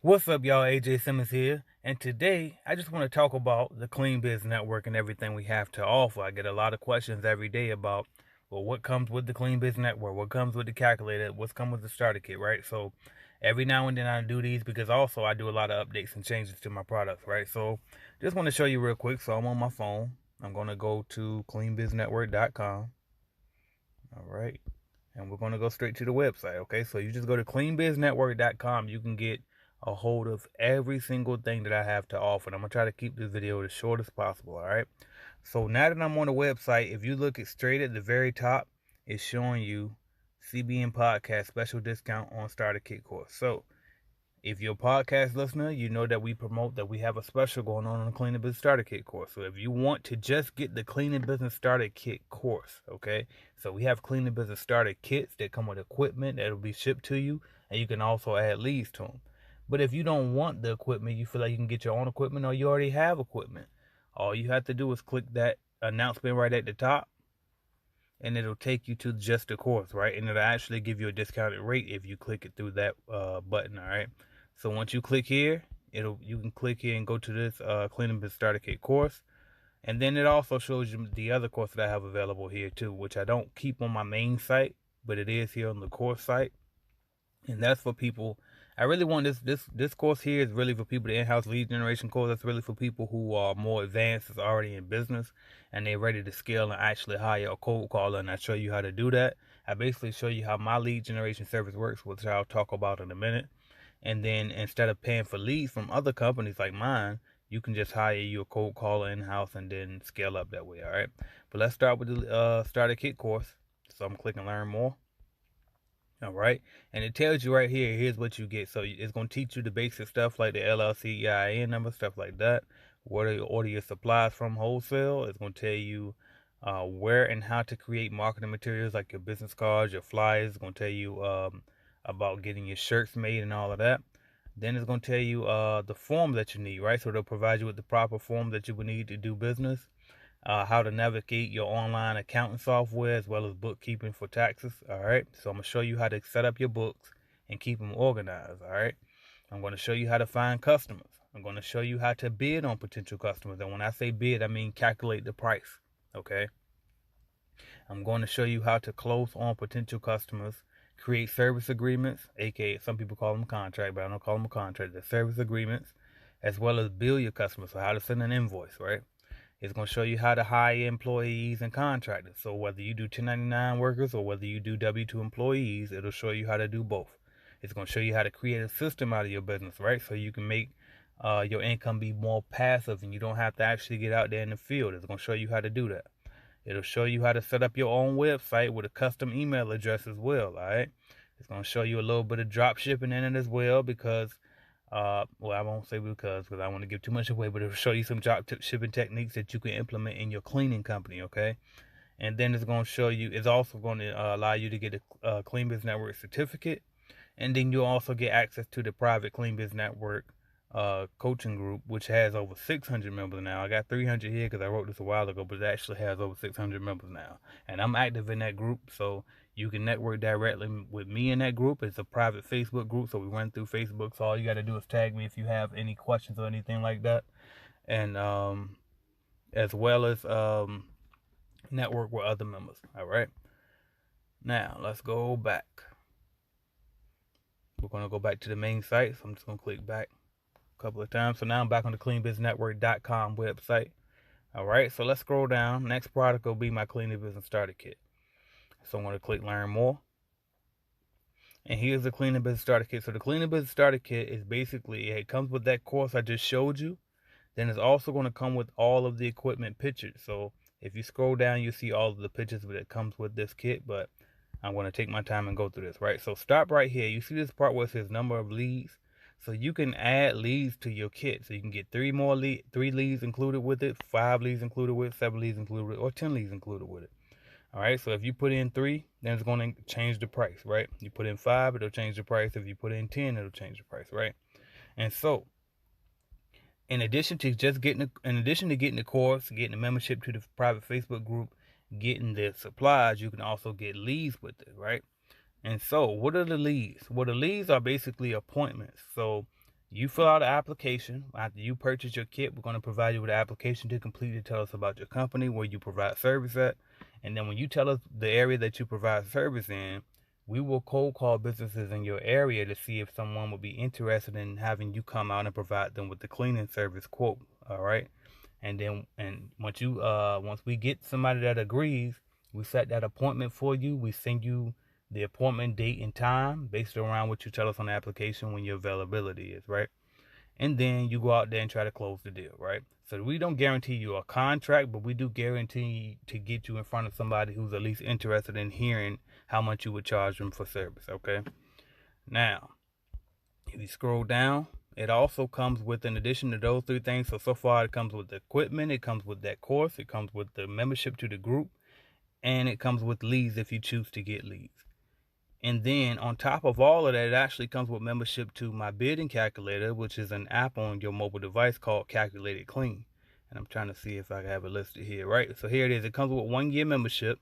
What's up, y'all? AJ Simmons here, and today I just want to talk about the Clean Biz Network and everything we have to offer. I get a lot of questions every day about, well, what comes with the Clean Biz Network, what comes with the calculator, what's come with the starter kit, right? So every now and then I do these because also I do a lot of updates and changes to my products, right? So just want to show you real quick. So I'm on my phone. I'm going to go to cleanbiznetwork.com. All right. And we're going to go straight to the website, okay? So you just go to cleanbiznetwork.com. You can get a hold of every single thing that I have to offer. And I'm going to try to keep this video as short as possible, all right? So now that I'm on the website, if you look at straight at the very top, it's showing you CBN Podcast special discount on starter kit course. So if you're a podcast listener, you know that we promote that we have a special going on the Cleaning Business Starter Kit course. So if you want to just get the Cleaning Business Starter Kit course, okay? So we have Cleaning Business Starter Kits that come with equipment that will be shipped to you, and you can also add leads to them. But if you don't want the equipment, you feel like you can get your own equipment or you already have equipment, all you have to do is click that announcement right at the top, and it'll take you to just the course, right? And it'll actually give you a discounted rate if you click it through that button, all right? So once you click here, you can click here and go to this Cleaning Business Starter Kit course. And then it also shows you the other course that I have available here too, which I don't keep on my main site, but it is here on the course site. And that's for people. I really want this course here is really for people, the in-house lead generation course. That's really for people who are more advanced, is already in business, and they're ready to scale and actually hire a cold caller. And I show you how to do that. I basically show you how my lead generation service works, which I'll talk about in a minute. And then instead of paying for leads from other companies like mine, you can just hire you a cold caller in-house and then scale up that way, all right? But let's start with the starter kit course. So I'm clicking learn more. All right. And it tells you right here, here's what you get. So it's going to teach you the basic stuff like the LLC, EIN number, stuff like that. Where to order your supplies from wholesale. It's going to tell you where and how to create marketing materials like your business cards, your flyers. It's going to tell you about getting your shirts made and all of that. Then it's going to tell you the form that you need, right? So they'll provide you with the proper form that you would need to do business. How to navigate your online accounting software as well as bookkeeping for taxes. All right. So I'm going to show you how to set up your books and keep them organized. All right. I'm going to show you how to find customers. I'm going to show you how to bid on potential customers. And when I say bid, I mean calculate the price. Okay. I'm going to show you how to close on potential customers, create service agreements, aka some people call them contract, but I don't call them a contract. They're service agreements, as well as bill your customers. So how to send an invoice, right? It's going to show you how to hire employees and contractors. So whether you do 1099 workers or whether you do W-2 employees, it'll show you how to do both. It's going to show you how to create a system out of your business, right? So you can make your income be more passive and you don't have to actually get out there in the field. It's going to show you how to do that. It'll show you how to set up your own website with a custom email address as well, all right? It's going to show you a little bit of drop shipping in it as well because well, I won't say because I don't want to give too much away, but it'll show you some drop shipping techniques that you can implement in your cleaning company, okay? And then it's going to show you, it's also going to allow you to get a Clean Biz Network certificate. And then you'll also get access to the private Clean Biz Network coaching group, which has over 600 members now. I got 300 here because I wrote this a while ago, but it actually has over 600 members now. And I'm active in that group, so you can network directly with me in that group. It's a private Facebook group, so we run through Facebook. So all you got to do is tag me if you have any questions or anything like that. And as well as network with other members. All right. Now, let's go back. We're going to go back to the main site, so I'm just going to click back a couple of times. So now I'm back on the cleanbiznetwork.com website. All right, so let's scroll down. Next product will be my Cleaning Business Starter Kit. So I'm going to click Learn More. And here's the Cleaning Business Starter Kit. So the Cleaning Business Starter Kit is basically, it comes with that course I just showed you. Then it's also going to come with all of the equipment pictures. So if you scroll down, you see all of the pictures that comes with this kit. But I'm going to take my time and go through this, right? So stop right here. You see this part where it says number of leads? So you can add leads to your kit. So you can get 3 leads included with it, 5 leads included with it, 7 leads included with it, or 10 leads included with it. All right, so if you put in 3, then it's going to change the price, right? You put in 5, it'll change the price. If you put in 10, it'll change the price, right? And so, in addition to getting the course, getting the membership to the private Facebook group, getting the supplies, you can also get leads with it, right? And so, what are the leads? Well, the leads are basically appointments. So, You fill out an application. After you purchase your kit, we're going to provide you with an application to complete to tell us about your company, where you provide service at. And then when you tell us the area that you provide service in, we will cold call businesses in your area to see if someone would be interested in having you come out and provide them with the cleaning service quote. All right. And then once we get somebody that agrees, we set that appointment for you. We send you the appointment date and time based around what you tell us on the application when your availability is, right? And then you go out there and try to close the deal, right? So we don't guarantee you a contract, but we do guarantee to get you in front of somebody who's at least interested in hearing how much you would charge them for service, okay? Now, if you scroll down, it also comes with, in addition to those three things, so far it comes with the equipment, it comes with that course, it comes with the membership to the group, and it comes with leads if you choose to get leads. And then on top of all of that, it actually comes with membership to my bidding calculator, which is an app on your mobile device called Calculated Clean. And I'm trying to see if I have it listed here, right? So here it is. It comes with 1 year membership,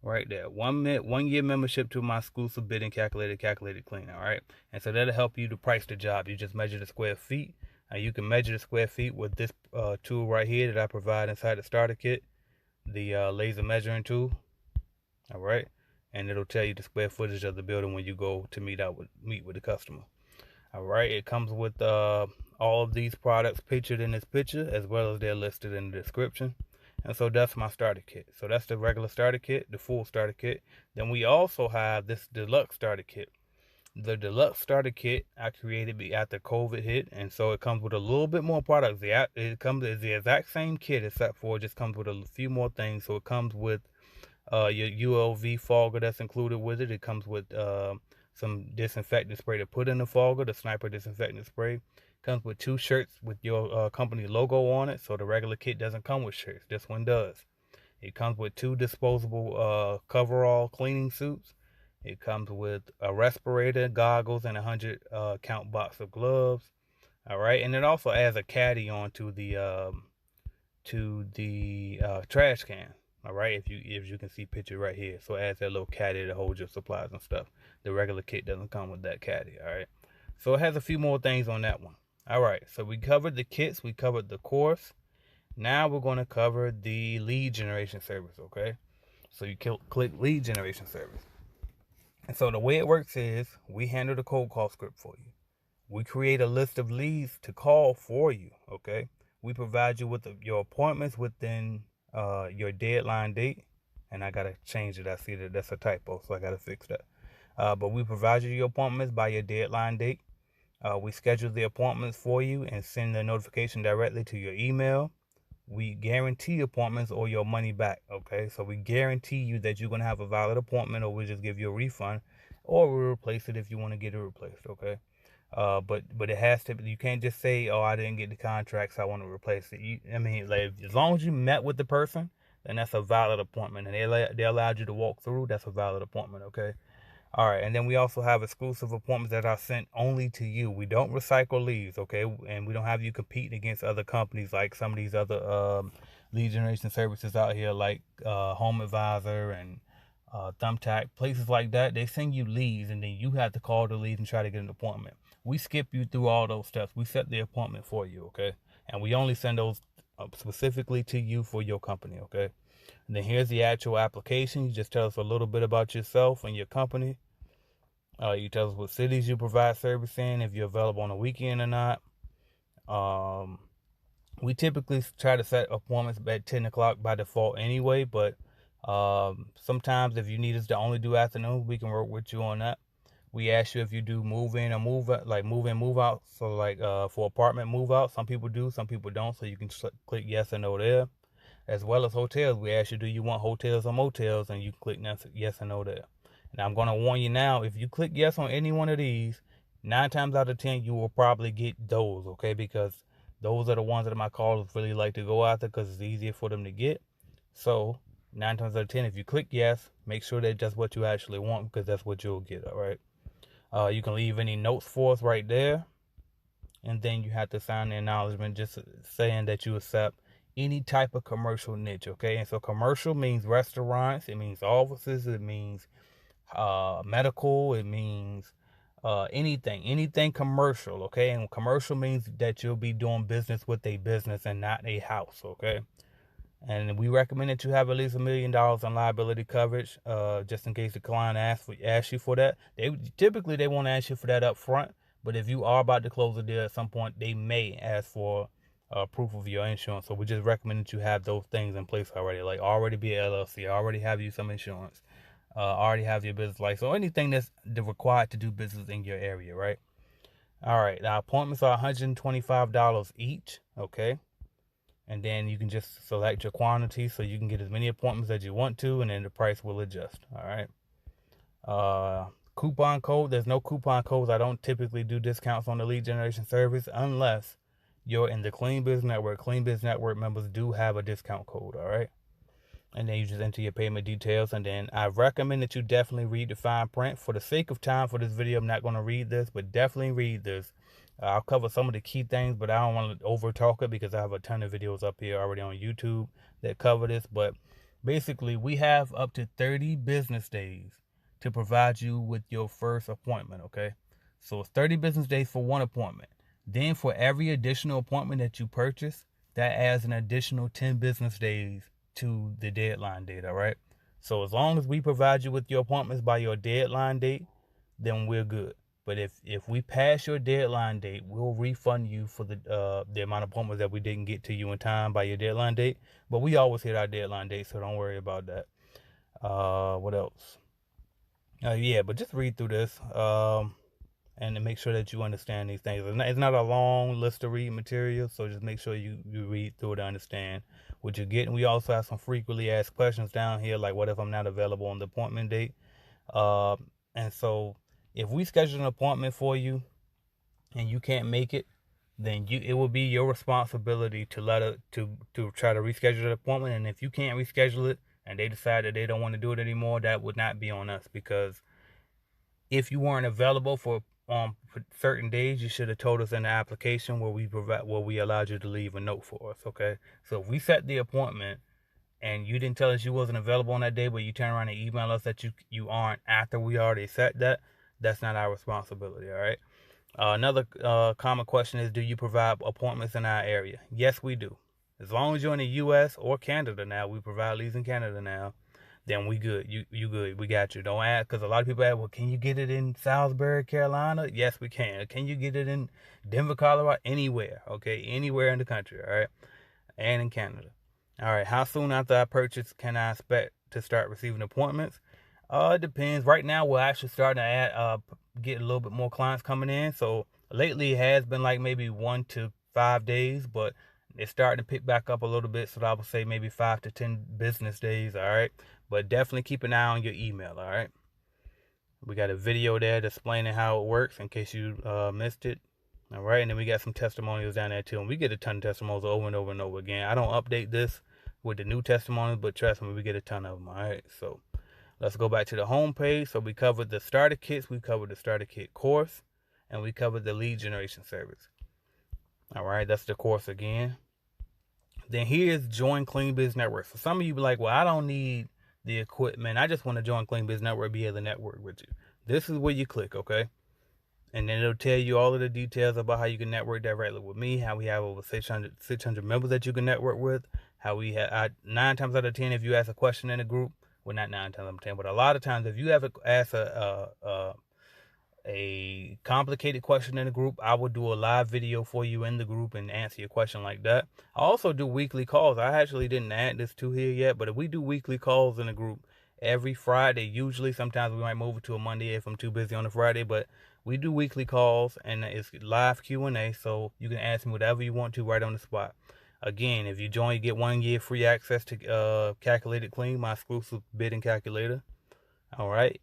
right there. 1 year membership to my exclusive bidding calculator, Calculated Clean, all right? And so that'll help you to price the job. You just measure the square feet. You can measure the square feet with this tool right here that I provide inside the starter kit, the laser measuring tool, all right? And it'll tell you the square footage of the building when you go to meet with the customer. All right, it comes with all of these products pictured in this picture, as well as they're listed in the description. And so that's my starter kit. So that's the regular starter kit, the full starter kit. Then we also have this deluxe starter kit. The deluxe starter kit I created after COVID hit, and so it comes with a little bit more products. It comes as the exact same kit, except for it just comes with a few more things. So it comes with your ULV fogger that's included with it. It comes with some disinfectant spray to put in the fogger, the sniper disinfectant spray. It comes with 2 shirts with your company logo on it, so the regular kit doesn't come with shirts. This one does. It comes with 2 disposable coverall cleaning suits. It comes with a respirator, goggles, and 100 count box of gloves. All right, and it also adds a caddy onto the trash can. All right, if you can see picture right here, so it adds that little caddy to hold your supplies and stuff. The regular kit doesn't come with that caddy. All right, so it has a few more things on that one. All right, so we covered the kits, we covered the course. Now we're going to cover the lead generation service. Okay, so you click lead generation service, and so the way it works is we handle the cold call script for you. We create a list of leads to call for you. Okay, we provide you with your appointments within your deadline date, and I gotta change it. I see that that's a typo, so I gotta fix that. But we provide you your appointments by your deadline date. We schedule the appointments for you and send the notification directly to your email. We guarantee appointments or your money back. Okay, so we guarantee you that you're gonna have a valid appointment, or we'll just give you a refund, or we'll replace it if you want to get it replaced. Okay. But it has to. You can't just say, "Oh, I didn't get the contract, so I want to replace it." Like, as long as you met with the person, then that's a valid appointment, and they allowed you to walk through. That's a valid appointment, okay? All right, and then we also have exclusive appointments that are sent only to you. We don't recycle leads, okay? And we don't have you competing against other companies like some of these other lead generation services out here, like Home Advisor and Thumbtack, places like that. They send you leads, and then you have to call the leads and try to get an appointment. We skip you through all those steps. We set the appointment for you, okay? And we only send those specifically to you for your company, okay? And then here's the actual application. You just tell us a little bit about yourself and your company. You tell us what cities you provide service in, if you're available on a weekend or not. We typically try to set appointments at 10 o'clock by default anyway, but sometimes if you need us to only do afternoons, we can work with you on that. We ask you if you do move in or move out, like move in, move out. So like for apartment move out, some people do, some people don't. So you can click yes or no there. As well as hotels, we ask you, do you want hotels or motels? And you click yes or no there. And I'm going to warn you now, if you click yes on any one of these, 9 times out of 10, you will probably get those, okay? Because those are the ones that my callers really like to go after because it's easier for them to get. So 9 times out of 10, if you click yes, make sure that that's what you actually want, because that's what you'll get, all right? You can leave any notes for us right there. And then you have to sign the acknowledgement just saying that you accept any type of commercial niche, okay? And so commercial means restaurants, it means offices, it means medical, it means anything commercial, okay? And commercial means that you'll be doing business with a business and not a house, okay? And we recommend that you have at least $1 million in liability coverage, just in case the client asks you for that. They won't ask you for that up front, but if you are about to close a deal at some point, they may ask for proof of your insurance. So we just recommend that you have those things in place already, like already be an LLC, already have you some insurance, already have your business license, or anything that's required to do business in your area, right? All right, now appointments are $125 each, okay? And then you can just select your quantity so you can get as many appointments as you want to, and then the price will adjust. All right. Coupon code. There's no coupon codes. I don't typically do discounts on the lead generation service unless you're in the Clean Biz Network. Clean Biz Network members do have a discount code. All right. And then you just enter your payment details. And then I recommend that you definitely read the fine print. For the sake of time for this video, I'm not going to read this, but definitely read this. I'll cover some of the key things, but I don't want to over talk it because I have a ton of videos up here already on YouTube that cover this. But basically, we have up to 30 business days to provide you with your first appointment, okay? So it's 30 business days for one appointment. Then for every additional appointment that you purchase, that adds an additional 10 business days to the deadline date, all right? So as long as we provide you with your appointments by your deadline date, then we're good. But if we pass your deadline date, we'll refund you for the amount of appointments that we didn't get to you in time by your deadline date. But we always hit our deadline date, so don't worry about that. What else? Yeah, but just read through this and to make sure that you understand these things. It's not a long list to read material, so just make sure you read through it to understand what you're getting. We also have some frequently asked questions down here, like what if I'm not available on the appointment date? And so if we schedule an appointment for you and you can't make it, then it will be your responsibility to try to reschedule the appointment. And if you can't reschedule it and they decide that they don't want to do it anymore, that would not be on us, because if you weren't available for certain days, you should have told us in the application where we allowed you to leave a note for us, okay? So if we set the appointment and you didn't tell us you wasn't available on that day, but you turn around and email us that you aren't after we already set that, that's not our responsibility, all right? Another common question is, do you provide appointments in our area? Yes, we do. As long as you're in the U.S. or Canada now, we provide leads in Canada now, then we good. You good. We got you. Don't ask, because a lot of people ask, well, can you get it in Salisbury, Carolina? Yes, we can. Can you get it in Denver, Colorado? Anywhere, okay? Anywhere in the country, all right? And in Canada. All right, how soon after I purchase can I expect to start receiving appointments? It depends. Right now, we're actually starting to get a little bit more clients coming in. So lately, it has been like maybe 1 to 5 days, but it's starting to pick back up a little bit. So I would say maybe 5 to 10 business days. All right, but definitely keep an eye on your email. All right, we got a video there explaining how it works in case you missed it. All right, and then we got some testimonials down there too, and we get a ton of testimonials over and over and over again. I don't update this with the new testimonials, but trust me, we get a ton of them. All right, so let's go back to the home page. So we covered the starter kits, we covered the starter kit course, and we covered the lead generation service. All right, that's the course again. Then here's Join Clean Biz Network. So some of you be like, well, I don't need the equipment. I just want to join Clean Biz Network, be able to network with you. This is where you click, okay? And then it'll tell you all of the details about how you can network directly with me, how we have over 600 members that you can network with, how we have 9 times out of 10, if you ask a question in a group, well, not 9 times out of 10, but a lot of times, if you ever ask a complicated question in a group, I will do a live video for you in the group and answer your question like that. I also do weekly calls. I actually didn't add this to here yet, but if we do weekly calls in a group every Friday, usually, sometimes we might move it to a Monday if I'm too busy on a Friday, but we do weekly calls, and it's live Q&A, so you can ask me whatever you want to right on the spot. Again, if you join, you get 1 year free access to Calculated Clean, my exclusive bidding calculator. All right.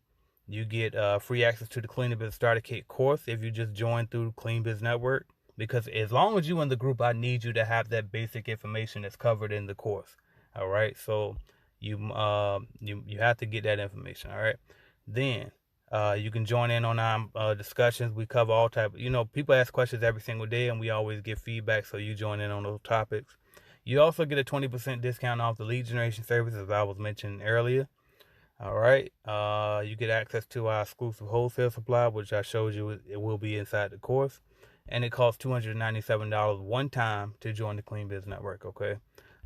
You get free access to the Clean Biz Starter Kit course if you just join through Clean Biz Network, because as long as you're in the group, I need you to have that basic information that's covered in the course. All right. So you have to get that information. All right. Then you can join in on our discussions. We cover all type. People ask questions every single day, and we always give feedback. So you join in on those topics. You also get a 20% discount off the lead generation service, as I was mentioning earlier. All right. You get access to our exclusive wholesale supply, which I showed you it will be inside the course. And it costs $297 one time to join the Clean Biz Network, okay?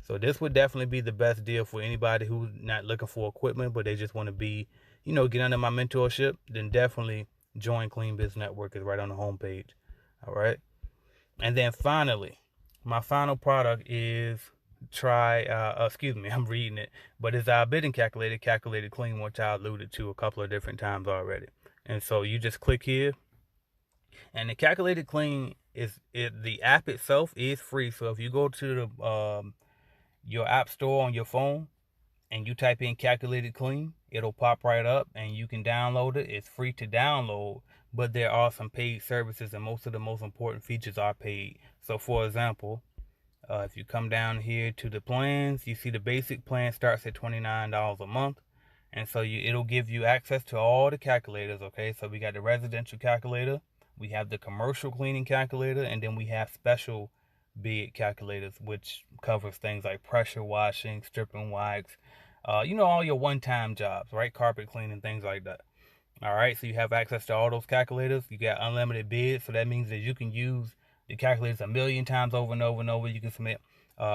So this would definitely be the best deal for anybody who's not looking for equipment, but they just want to be, get under my mentorship. Then definitely join Clean Biz Network. Is right on the homepage. All right. And then finally, my final product is I'm reading it, but it's our bidding calculated clean, which I alluded to a couple of different times already. And so you just click here, and the calculated clean the app itself is free. So if you go to the your app store on your phone and you type in calculated clean, it'll pop right up and you can download it. It's free to download, but there are some paid services, and most of the most important features are paid. So for example, if you come down here to the plans, you see the basic plan starts at $29 a month. And so it'll give you access to all the calculators, okay? So we got the residential calculator, we have the commercial cleaning calculator, and then we have special bid calculators, which covers things like pressure washing, stripping wax, all your one-time jobs, right? Carpet cleaning, things like that. All right, so you have access to all those calculators. You got unlimited bids, so that means that you can use the calculators a million times over and over and over. You can submit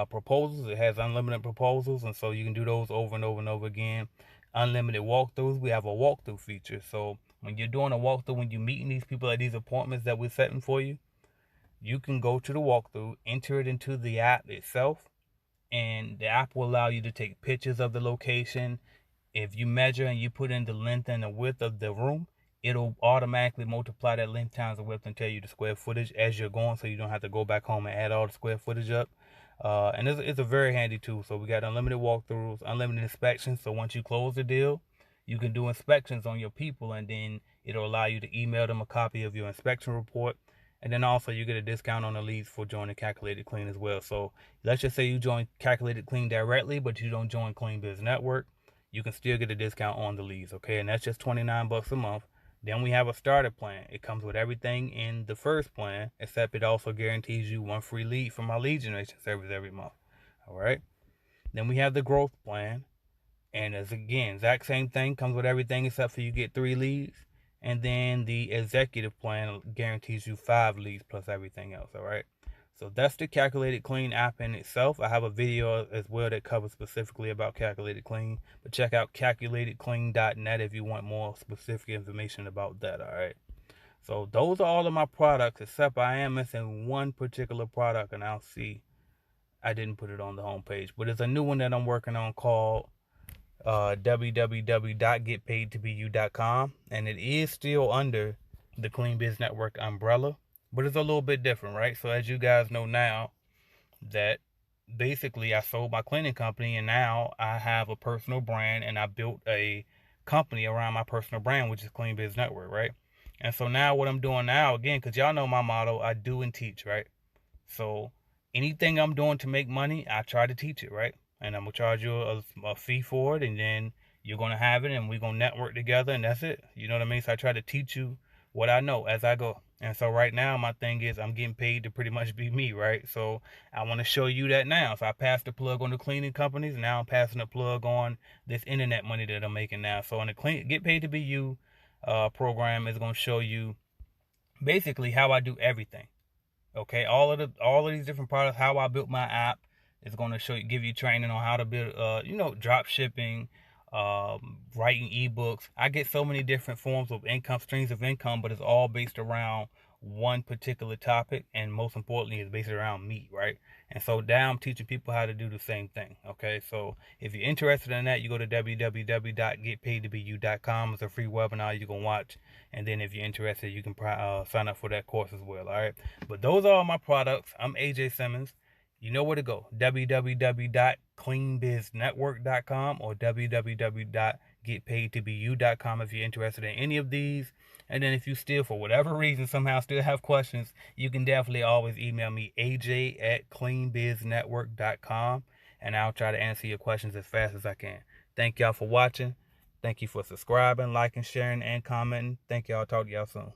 proposals. It has unlimited proposals, and so you can do those over and over and over again. Unlimited walkthroughs. We have a walkthrough feature. So when you're doing a walkthrough, when you're meeting these people at these appointments that we're setting for you, you can go to the walkthrough, enter it into the app itself, and the app will allow you to take pictures of the location. If you measure and you put in the length and the width of the room, it'll automatically multiply that length times the width and tell you the square footage as you're going, so you don't have to go back home and add all the square footage up. And it's a very handy tool. So we got unlimited walkthroughs, unlimited inspections. So once you close the deal, you can do inspections on your people, and then it'll allow you to email them a copy of your inspection report. And then also you get a discount on the leads for joining Calculated Clean as well. So let's just say you join Calculated Clean directly, but you don't join Clean Biz Network, you can still get a discount on the leads, okay? And that's just $29 a month. Then we have a starter plan. It comes with everything in the first plan, except it also guarantees you one free lead from our lead generation service every month. All right. Then we have the growth plan, and as again, exact same thing, comes with everything except for you get 3 leads. And then the executive plan guarantees you 5 leads plus everything else. All right. So that's the Calculated Clean app in itself. I have a video as well that covers specifically about Calculated Clean, but check out calculatedclean.net if you want more specific information about that. All right. So those are all of my products, except I am missing one particular product, and I'll see. I didn't put it on the homepage, but it's a new one that I'm working on called www.getpaidtobeyu.com, and it is still under the Clean Biz Network umbrella, but it's a little bit different, right? So as you guys know now, that basically I sold my cleaning company, and now I have a personal brand, and I built a company around my personal brand, which is Clean Biz Network, right? And so now what I'm doing now, again, because y'all know my motto, I do and teach, right? So anything I'm doing to make money, I try to teach it, right? And I'm gonna charge you a fee for it, and then you're gonna have it, and we're gonna network together, and that's it. You know what I mean? So I try to teach you what I know as I go. And so right now my thing is I'm getting paid to pretty much be me, right? So I want to show you that now. So I passed the plug on the cleaning companies. Now I'm passing the plug on this internet money that I'm making now. So on the Get Paid to Be You program is going to show you basically how I do everything. Okay, all of these different products, how I built my app is going to give you training on how to build, drop shipping, writing ebooks. I get so many different forms of streams of income, but it's all based around one particular topic, and most importantly, it's based around me, right? And so now I'm teaching people how to do the same thing. Okay, so if you're interested in that, you go to www.getpaidtobeyu.com. It's a free webinar you can watch, and then if you're interested, you can sign up for that course as well. All right, but those are all my products. I'm AJ Simmons. You know where to go. www.cleanbiznetwork.com or www.getpaidtobeyu.com if you're interested in any of these. And then if you still, for whatever reason, somehow still have questions, you can definitely always email me, aj@cleanbiznetwork.com, and I'll try to answer your questions as fast as I can. Thank y'all for watching. Thank you for subscribing, liking, sharing, and commenting. Thank y'all. Talk to y'all soon.